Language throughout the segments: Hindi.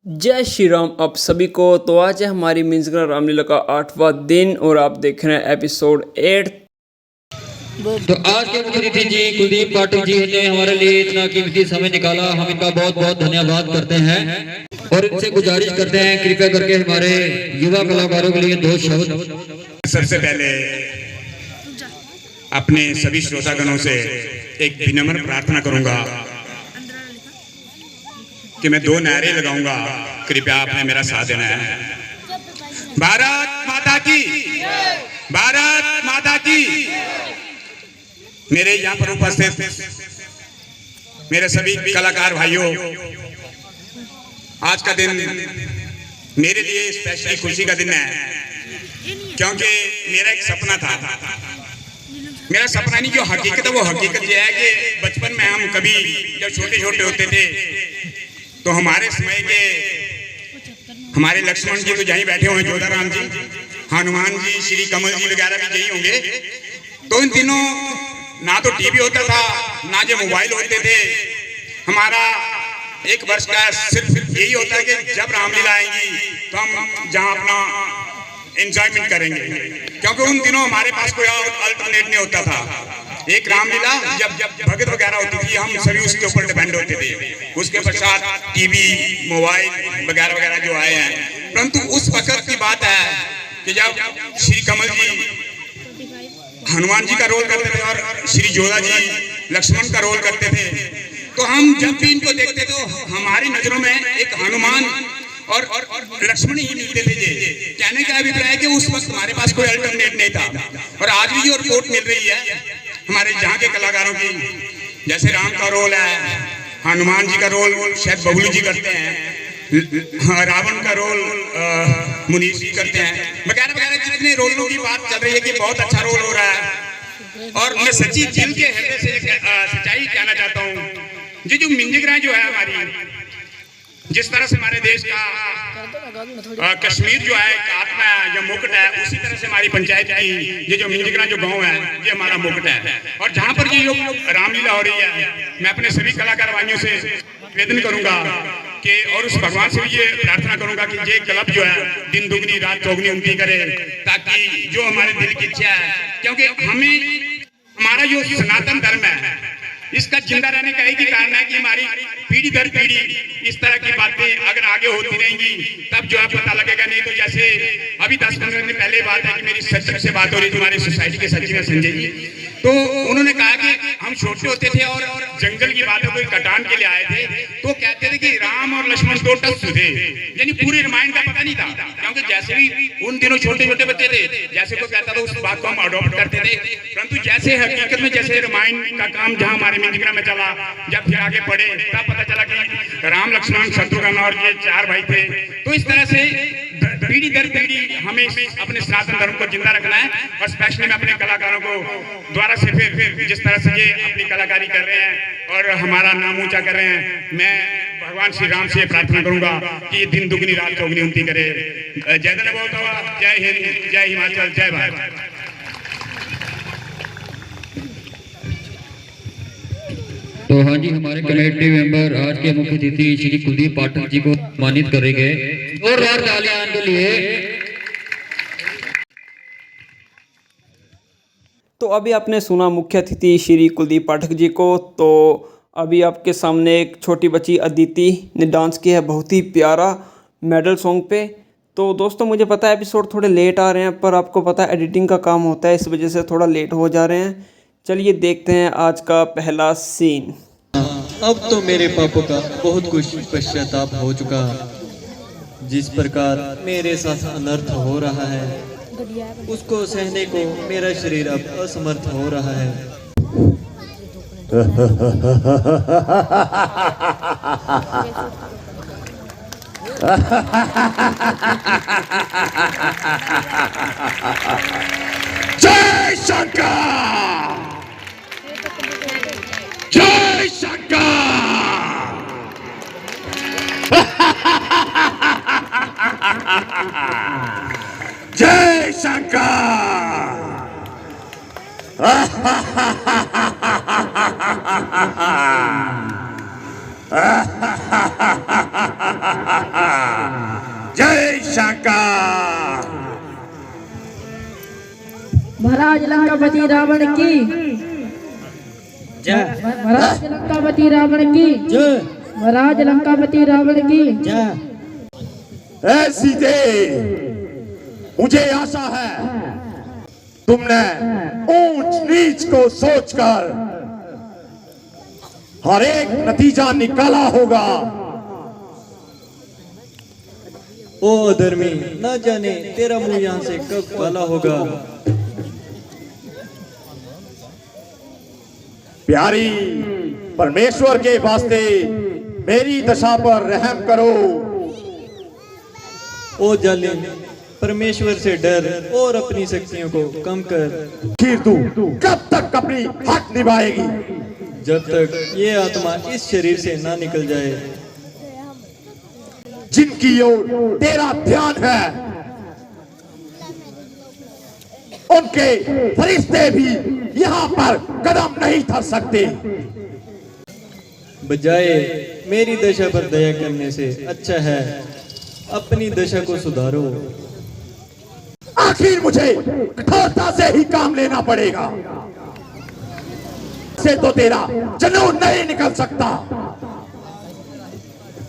जय श्री राम आप सभी को। तो आज है हमारी मिंजगरा रामलीला का 8वां दिन और आप देख रहे हैं एपिसोड 8। तो आज के मुख्य अतिथि जी कुलदीप पाठक जी ने हमारे लिए इतना कीमती समय निकाला, हम इनका बहुत बहुत धन्यवाद करते हैं और इनसे गुजारिश करते हैं कृपया करके हमारे युवा कलाकारों के लिए दो शब्द। सबसे पहले अपने सभी श्रोतागणों से एक विनम्र प्रार्थना करूंगा कि मैं 2 नारे लगाऊंगा, कृपया आपने मेरा साथ देना है। भारत माता की, भारत माता की। मेरे यहाँ पर उपस्थित मेरे सभी कलाकार भाइयों, आज का दिन मेरे लिए स्पेशली खुशी का दिन है, क्योंकि मेरा एक सपना था। मेरा सपना नहीं, जो हकीकत है वो हकीकत ये है कि बचपन में हम कभी जब छोटे छोटे होते थे तो हमारे समय के हमारे लक्ष्मण जी तो यहीं बैठे हुए, जोधा राम जी, हनुमान जी, श्री कमल जी वगैरह भी यही होंगे। तो इन दिनों ना तो टीवी होता था, ना जो मोबाइल होते थे। हमारा 1 वर्ष का सिर्फ यही होता है कि जब रामलीला आएंगी तो हम जहाँ अपना एंजॉयमेंट करेंगे, क्योंकि उन दिनों हमारे पास कोई अल्टरनेट नहीं होता था। एक रामलीला जब भगत वगैरह होती थी, हम सभी उसके ऊपर डिपेंड होते थे। उसके पश्चात टीवी, मोबाइल वगैरह वगैरह जो आए हैं, परंतु उस वक्त की बात है कि जब श्री कमल जी हनुमान जी का रोल करते थे और श्री जोधा जी लक्ष्मण का रोल करते थे, तो हम जब भी इनको देखते तो हमारी नजरों में एक हनुमान और लक्ष्मण ही मिलते थे। कहने का अभिप्राय है कि उस वक्त हमारे पास कोई अल्टरनेट नहीं था। और आज भी जो रिपोर्ट मिल रही है हमारे यहाँ के कलाकारों की, जैसे राम का रोल है, हनुमान जी का रोल शायद बबलू जी करते हैं, रावण का रोल मुनीष जी करते हैं, वगैरह वगैरह जितने रोलों की बात चल रही है कि बहुत अच्छा रोल हो रहा है। और मैं सच्ची दिल के हृदय से सच्चाई कहना चाहता हूँ, ये जो मिंजगरा जो है हमारी, जिस तरह से हमारे देश का कश्मीर जो है एक आत्मा है या मुकुट है, उसी तरह से हमारी पंचायत की ये जो मिंजगरा जो गांव है ये हमारा मुकुट है। और जहां पर ये रामलीला हो रही है, मैं अपने सभी कलाकार भाइयों से निवेदन करूंगा कि और उस भगवान से भी ये प्रार्थना करूंगा कि ये क्लब जो है दिन दुगनी रात चौगनी उनकी करे, ताकि जो हमारे दिल की इच्छा है, क्योंकि हमारा जो सनातन धर्म है इसका जिंदा रहने का एक ही कारण है कि हमारी पीढ़ी दर पीढ़ी इस तरह की बातें अगर आगे होती रहेंगी तब जो है पता लगेगा। नहीं तो जैसे अभी 10-15 दिन पहले बात है कि मेरी सचिव से बात हो रही थी, हमारी सोसाइटी के सचिव है संजय जी, तो उन्होंने कहा कि हम छोटे होते थे और जंगल की बातों को कटान के लिए आए थे, तो कहते थे कि राम और लक्ष्मण 2 टस्सु थे, यानी पूरे रामायण का पता नहीं था। क्योंकि जैसे भी उन दिनों छोटे छोटे बच्चे थे, जैसे कोई कहता था उस बात को हम अडॉप्ट करते थे, परंतु जैसे हकीकत में जैसे रामायण का काम जहाँ हमारे मिंजगरा में चला, जब फिर आगे पढ़े तब पता चला कि राम लक्ष्मण शत्रुघ्न और ये 4 भाई थे। तो इस तरह से पीढ़ी दर पीढ़ी हमें अपने सनातन धर्म को जिंदा रखना है। और स्पेशली मैं अपने कलाकारों को द्वारा से फिर जिस तरह से ये अपनी कलाकारी कर रहे हैं और हमारा नाम ऊंचा कर रहे हैं, मैं भगवान श्री राम से प्रार्थना करूंगा कि ये दिन दुगनी रात चौगनी उनकी करे। जय धन्यवाद, जय हिंद, जय हिमाचल, जय भारत। तो हाँ जी, हमारे कमेटी मेंबर आज के मुख्य अतिथि श्री कुलदीप पाठक जी को सम्मानित करेंगे और तालियां के लिए। तो अभी आपने सुना मुख्य अतिथि श्री कुलदीप पाठक जी को। तो अभी आपके सामने एक छोटी बच्ची अदिति ने डांस किया है बहुत ही प्यारा मेडल सॉन्ग पे। तो दोस्तों मुझे पता है एपिसोड थोड़े लेट आ रहे हैं, पर आपको पता है एडिटिंग का काम होता है, इस वजह से थोड़ा लेट हो जा रहे हैं। चलिए देखते हैं आज का पहला सीन। अब तो मेरे पापों का बहुत कुछ पश्चाताप हो चुका। जिस प्रकार मेरे साथ अनर्थ हो रहा है उसको सहने को मेरा शरीर अब असमर्थ हो रहा है। जय शंकर, जय शंकर। जय शंकर। जय शंकर। महाराज लंकापति रावण की जय। महाराज लंकापति रावण की जय। महाराज लंकापति रावण की जय। ऐ सीते, मुझे आशा है तुमने ऊंच नीच को सोचकर हर एक नतीजा निकाला होगा। ओ अधर्मी, न जाने तेरा मुंह यहाँ से कब काला होगा। प्यारी, परमेश्वर के वास्ते मेरी दशा पर रहम करो। ओ जालिम, परमेश्वर से डर और अपनी शक्तियों को कम कर। फिर तू कब तक अपनी हक निभाएगी? जब तक ये आत्मा इस शरीर से ना निकल जाए। जिनकी ओर तेरा ध्यान है उनके फरिश्ते भी यहाँ पर कदम नहीं धर सकते। बजाय मेरी दशा पर दया करने से अच्छा है अपनी दशा को सुधारो। आखिर मुझे कठोरता से ही काम लेना पड़ेगा, से तो तेरा जुनून नहीं निकल सकता।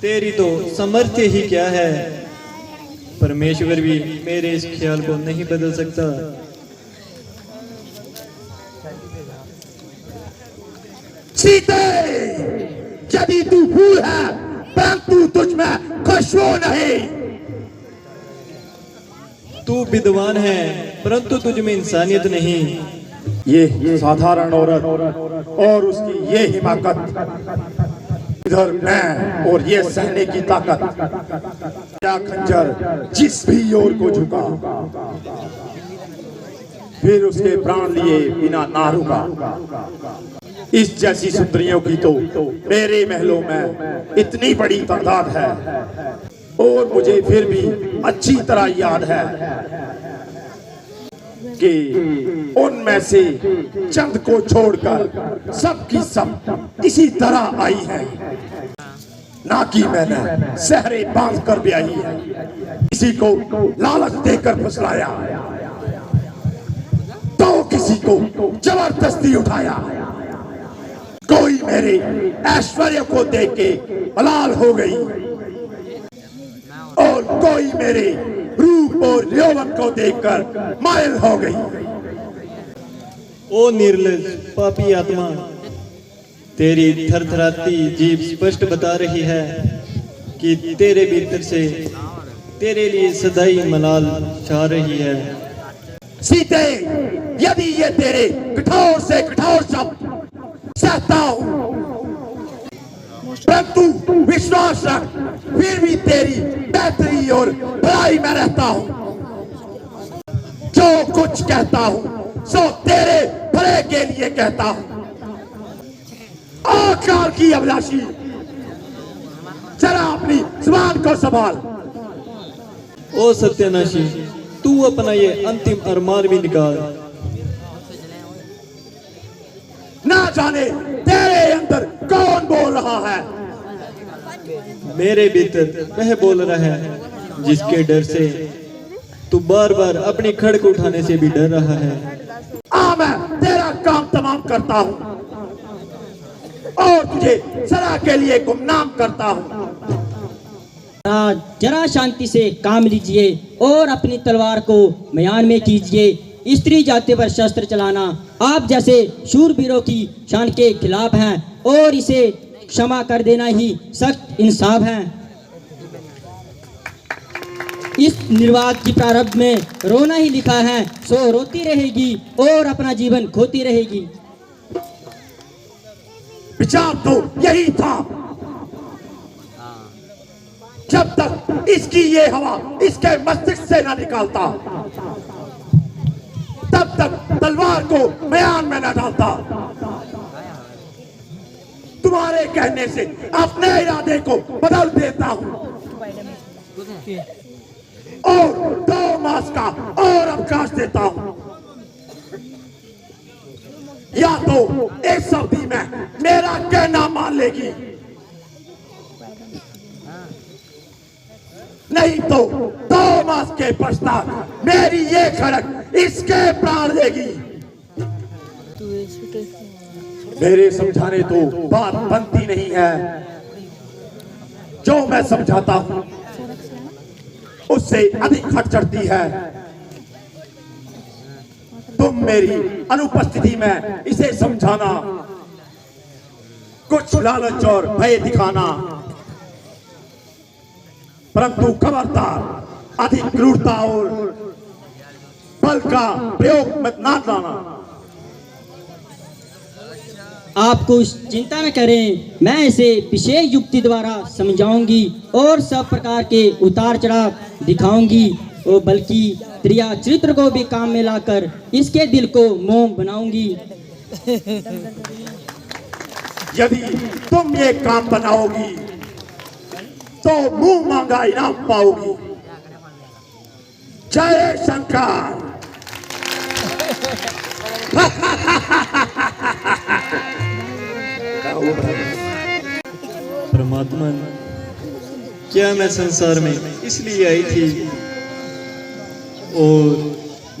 तेरी तो सामर्थ्य ही क्या है, परमेश्वर भी मेरे इस ख्याल को नहीं बदल सकता। सीते, यदि तू फूल है परंतु तुझ में खुशबू नहीं। तू विद्वान है परंतु तुझ में इंसानियत नहीं। ये साधारण औरत और उसकी ये हिमाकत, इधर मैं और ये सहने की ताकत। क्या खंजर जिस भी ओर को झुका फिर उसके प्राण लिए बिना ना रुका। इस जैसी सुंदरियों की तो मेरे महलों में इतनी बड़ी तादाद है और मुझे फिर भी अच्छी तरह याद है कि उनमें से चंद को छोड़कर सबकी सब इसी तरह आई है, ना कि मैंने सहरे बांध कर ब्याही है। किसी को लालच देकर फुसलाया तो किसी को जबरदस्ती उठाया। कोई मेरे ऐश्वर्य को देख के हलाल हो गई और कोई मेरे रूप और यौवन को देखकर मायल हो गई। ओ निर्लज पापी आत्मा, तेरी थरथराती जीभ स्पष्ट बता रही है कि तेरे भीतर से तेरे लिए सदाई मलाल छा रही है। सीते, यदि ये तेरे कठोर से कठोर शब्द सहता हूं परंतु विश्वास रख फिर भी तेरी बेहतरी और भलाई में रहता हूं। जो कुछ कहता हूं सो तेरे भले के लिए कहता हूं। आकार की अभिलाषी, जरा अपनी जुबान को संभाल। ओ सत्यानाशी, तू अपना ये अंतिम अरमान भी निकाल। ना जाने तेरे अंदर कौन बोल रहा है। मेरे भीतर वह बोल रहा है जिसके डर से तू बार बार अपनी खड़क उठाने से भी डर रहा है। मैं तेरा काम तमाम करता हूं और तुझे सदा के लिए गुमनाम करता हूं। जरा शांति से काम लीजिए और अपनी तलवार को म्यान में कीजिए। स्त्री जाति पर शस्त्र चलाना आप जैसे शूरवीरों की शान के खिलाफ हैं और इसे क्षमा कर देना ही सख्त इंसाफ है। इस निर्वात की प्रारब्ध में रोना ही लिखा है, सो रोती रहेगी और अपना जीवन खोती रहेगी। विचार तो यही था। जब तक इसकी ये हवा इसके मस्तिष्क से ना निकालता तब तक तलवार को म्यान में न डालता। तुम्हारे कहने से अपने इरादे को बदल देता हूं और 2 मास का और अवकाश देता हूं। या तो इस अवधि में मेरा कहना मान लेगी नहीं तो 2 मास के पश्चात मेरी ये खड़क इसके प्राण देगी। मेरे समझाने तो बात बनती नहीं है, जो मैं समझाता हूं उससे अधिक खट चढ़ती है। तुम मेरी अनुपस्थिति में इसे समझाना, कुछ लालच और भय दिखाना, परंतु खबरदार अधिक क्रूरता और बल का प्रयोग मत ना लाना। आप कुछ चिंता न करें, मैं इसे विशेष युक्ति द्वारा समझाऊंगी और सब प्रकार के उतार चढ़ाव दिखाऊंगी और बल्कि त्रिया चरित्र को भी काम में लाकर इसके दिल को मोम बनाऊंगी। यदि तुम ये काम बनाओगी तो मुंह मांगा इनाम पाओगी। जय शंकर। परमात्मा, क्या मैं संसार में इसलिए आई थी और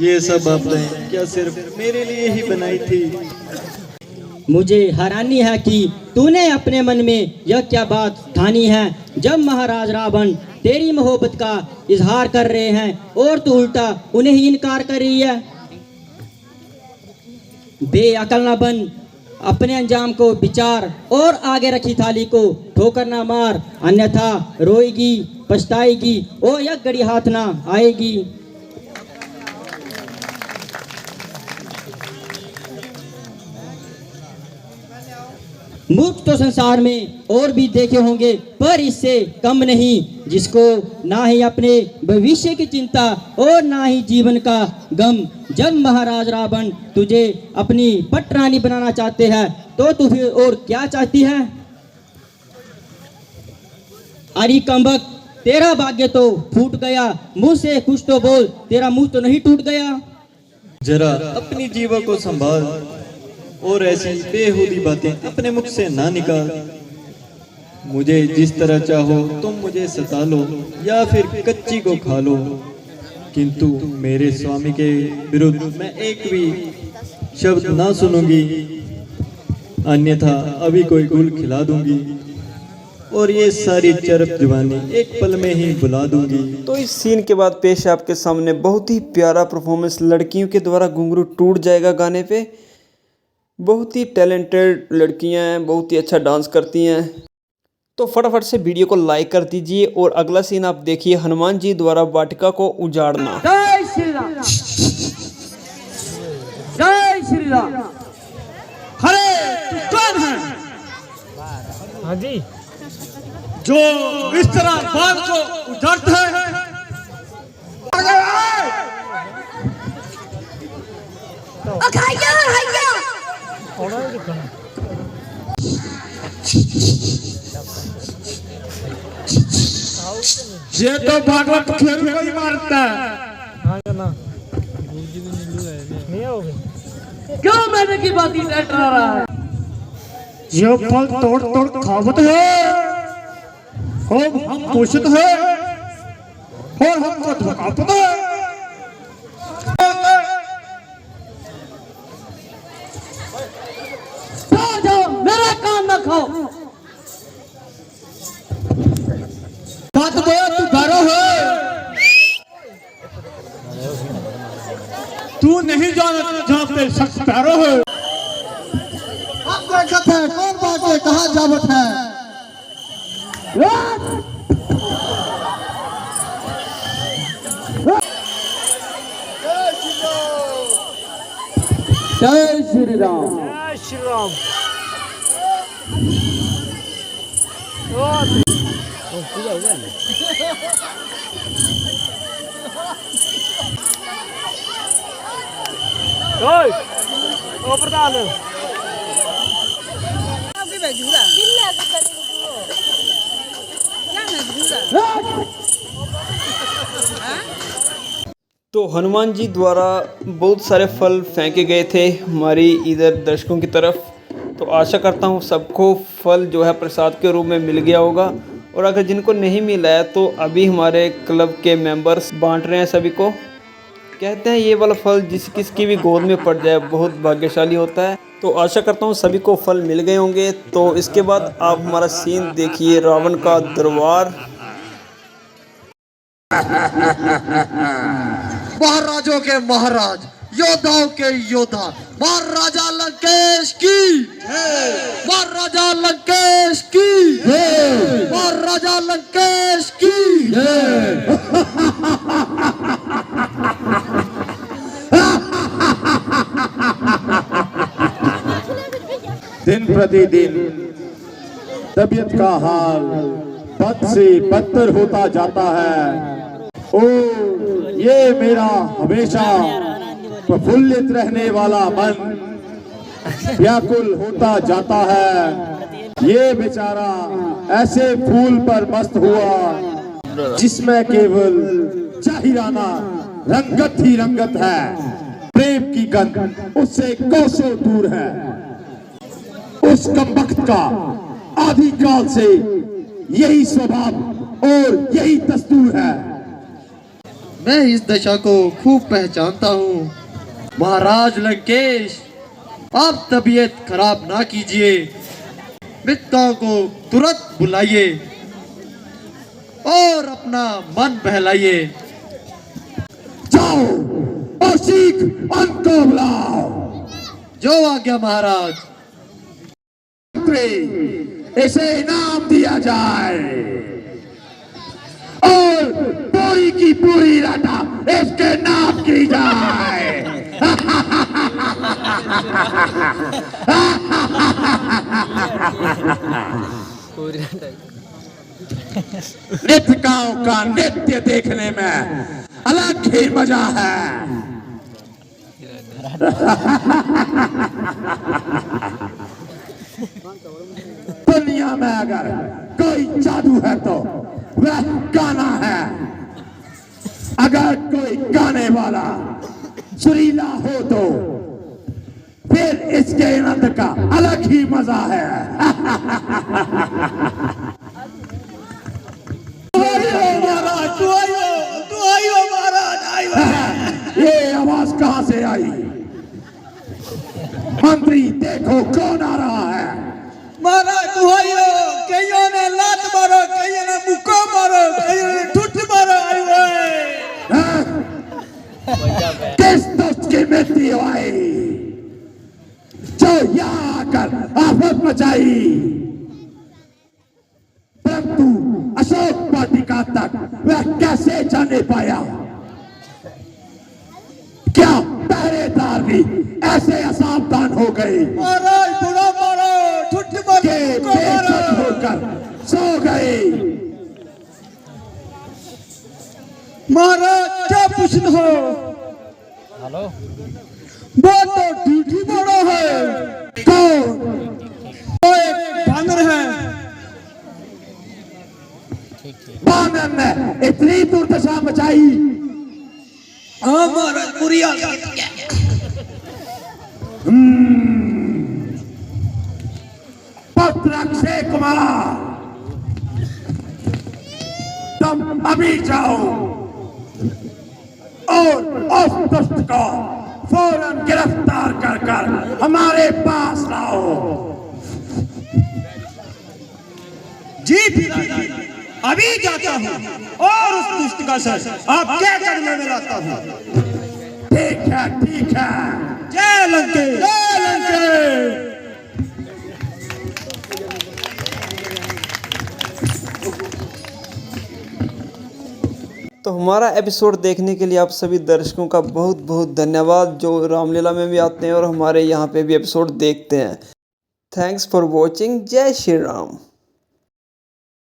ये सब आपने क्या सिर्फ मेरे लिए ही बनाई थी? मुझे हैरानी है कि तूने अपने मन में यह क्या बात ठानी है, जब महाराज रावण तेरी मोहब्बत का इजहार कर रहे हैं और तू उल्टा उन्हें ही इनकार कर रही है। बेअकल न बन, अपने अंजाम को विचार और आगे रखी थाली को ठोकर ना मार, अन्यथा रोएगी पछताएगी और यह घड़ी हाथ ना आएगी। मूर्ख तो संसार में और भी देखे होंगे, पर इससे कम नहीं, जिसको ना ही अपने भविष्य की चिंता और ना ही जीवन का गम। जब महाराज रावण तुझे अपनी पटरानी बनाना चाहते हैं तो तू फिर और क्या चाहती है? अरे कम्बक, तेरा भाग्य तो फूट गया, मुंह से कुछ तो बोल, तेरा मुंह तो नहीं टूट गया? जरा अपनी जीवा को संभाल और ऐसी बेहुदी बातें अपने मुख से ना निकाल। मुझे जिस तरह चाहो तुम मुझे सता लो या फिर कच्ची को खा लो, किंतु मेरे स्वामी के विरुद्ध मैं एक भी शब्द ना सुनूंगी, अन्यथा अभी कोई गुल खिला दूंगी और ये सारी चरप जुबानी एक पल में ही बुला दूंगी। तो इस सीन के बाद पेश है आपके सामने बहुत ही प्यारा परफॉर्मेंस लड़कियों के द्वारा। घुंघरू टूट जाएगा गाने पे। बहुत ही टैलेंटेड लड़कियां हैं, बहुत ही अच्छा डांस करती हैं। तो फटाफट से वीडियो को लाइक कर दीजिए और अगला सीन आप देखिए, हनुमान जी द्वारा वाटिका को उजाड़ना। जय श्री राम, जय श्री राम। अरे तू कौन है? हाँ जी, जो इस तरह बाग को उजाड़ता है? ये तो भागवत खेल को ही मारता है। हाँ ना नहीं आओगे? क्यों मैंने की बात डरा रहा है? ये फल तोड़ तोड़ खावत है और हम पोषित है और हमको धोखा पता है। जाओ, मेरा काम न खाओ। बात बोला तू गारो है, तू नहीं जाना जहाँ पे शख्स पैरो है। अब देखत है कौन बात है, कहाँ जावत है। जय श्री राम। जय श्री राम। ओ प्रधान तो हनुमान जी द्वारा बहुत सारे फल फेंके गए थे हमारी इधर दर्शकों की तरफ। तो आशा करता हूँ सबको फल जो है प्रसाद के रूप में मिल गया होगा और अगर जिनको नहीं मिला है तो अभी हमारे क्लब के मेंबर्स बांट रहे हैं सभी को। कहते हैं ये वाला फल जिस किसकी भी गोद में पड़ जाए बहुत भाग्यशाली होता है। तो आशा करता हूँ सभी को फल मिल गए होंगे। तो इसके बाद आप हमारा सीन देखिए, रावण का दरबार। महाराजों के महाराज, योद्धाओं के योद्धा, महाराजा लंकेश की महाराजा लंकेश की महाराजा लंकेश की दिन प्रतिदिन तबीयत का हाल बद से बदतर होता जाता है। ओ ये मेरा हमेशा प्रफुल्लित रहने वाला मन व्याकुल होता जाता है। ये बेचारा ऐसे फूल पर मस्त हुआ जिसमें केवल जाहिराना रंगत ही रंगत है। प्रेम की गंध उससे कोसों दूर है। उस कमबख्त का आदिकाल से यही स्वभाव और यही दस्तूर है। मैं इस दशा को खूब पहचानता हूँ। महाराज लंकेश, आप तबीयत खराब ना कीजिए, मित्रों को तुरंत बुलाइए और अपना मन बहलाइए। जाओ और शीख उनको बुलाओ। जो आज्ञा महाराज। इसे इनाम दिया जाए और पूरी की पूरी राटा इसके नाम की जाए। नृत्यकाओं का नृत्य देखने में अलग ही मजा है। दुनिया में अगर कोई जादू है तो वह गाना है। अगर कोई गाने वाला सुरीला हो तो फिर इसके आनंद का अलग ही मजा है। ये आवाज कहां से आई? मंत्री देखो कौन आ रहा है। महाराज दुहाइयो, कईयों ने लात मारो, कईयों ने मुक्का मारो, कईयों ने ठुठ मारो। किस दोस्त की मृत्यु आई जो यहाँ आकर आफत मचाई? परंतु अशोक वाटिका तक वह कैसे जाने पाया? क्या पहरेदार भी ऐसे असावधान हो गए महाराज बुरा मारो, ठुठ मारो, के बेसुध होकर सो गए? महाराज क्या पूछते हो? हेलो, वो तो ड्यूटी बड़ा है। कौन? वो एक बानर है। बानर ने इतनी दुर्दशा मचाई? हाँ महाराज, बुरी हालत। अक्षय कुमार, तुम अभी जाओ और उस दुष्ट को फौरन गिरफ्तार कर कर हमारे पास लाओ। जी पिताजी, अभी जाता हूँ और उस दुष्ट का सर आपके कदमों में लाता हूँ। ठीक है, ठीक है। जय लंकेश, जय लंकेश। तो हमारा एपिसोड देखने के लिए आप सभी दर्शकों का बहुत बहुत धन्यवाद, जो रामलीला में भी आते हैं और हमारे यहाँ पे भी एपिसोड देखते हैं। Thanks for watching. जय श्री राम।